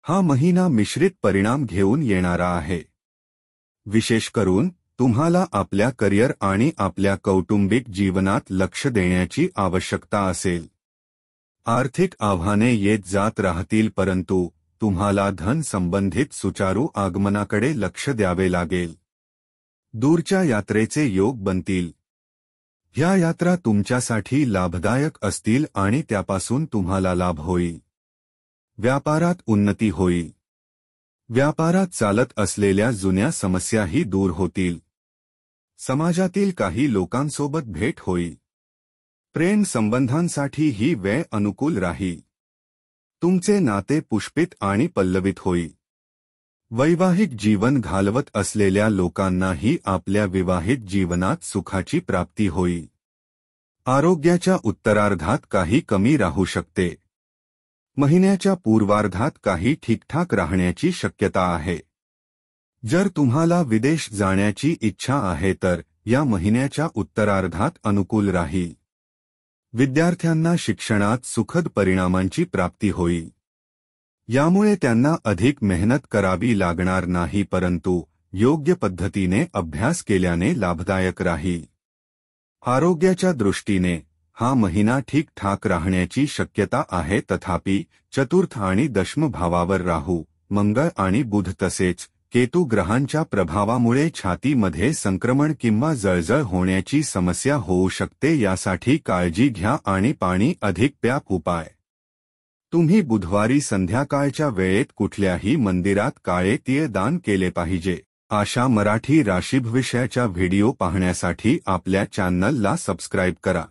हा महिना मिश्रित परिणाम घेऊन येणारा आहे। विशेष करून तुम्हाला आपल्या करिअर आणि आपल्या कौटुंबिक जीवनात लक्ष देण्याची आवश्यकता असेल। आर्थिक आव्हाने येत जात राहतील, परंतु तुम्हाला धन संबंधित सुचारू आगमनाकडे लक्ष द्यावे लागेल। दूरच्या यात्रेचे योग बनतील। ह्या यात्रा तुमच्यासाठी लाभदायक असतील आणि त्यापासून तुम्हाला लाभ होईल। व्यापारात उन्नती होईल। व्यापारात चालत असलेल्या जुन्या समस्याही दूर होतील। समाजातील काही लोकांसोबत भेट होईल। प्रेम संबंधांसाठी ही वेळ अनुकूल राहील। तुमचे नाते पुष्पित आणि पल्लवित होईल। वैवाहिक जीवन घालवत असलेल्या लोकांनाही आपल्या विवाहित जीवनात सुखाची प्राप्ती होईल। आरोग्याच्या उत्तरार्धात काही कमी राहू शकते। महिन्याच्या पूर्वार्धात काही ठीकठाक राहण्याची शक्यता आहे। जर तुम्हाला विदेश जाण्याची इच्छा आहे तर या महिन्याच्या उत्तरार्धात अनुकूल राहील। विद्यार्थ्यांना शिक्षणात सुखद परिणामांची प्राप्ती होईल। यामुळे त्यांना अधिक मेहनत करावी लागणार नाही, परंतु योग्य पद्धतीने अभ्यास केल्याने लाभदायक राहील। आरोग्याच्या दृष्टीने हा महिना ठीक-ठाक राहण्याची शक्यता आहे, तथापि चतुर्थ आणि दशम भावावर राहू, मंगळ आणि बुध तसेच केतू ग्रहांच्या प्रभावामुळे छातीमध्ये संक्रमण किंवा जळजळ होण्याची समस्या होऊ शकते। यासाठी काळजी घ्या आणि पाणी अधिक प्या। उपाय: तुम्ही बुधवारी संध्याकाळच्या वेळेत कुठल्याही मंदिरात काळे तीळ दान केले पाहिजे। आशा मराठी राशीभविष्याच्या व्हिडिओ पाहण्यासाठी आपल्या चॅनलला सबस्क्राईब करा।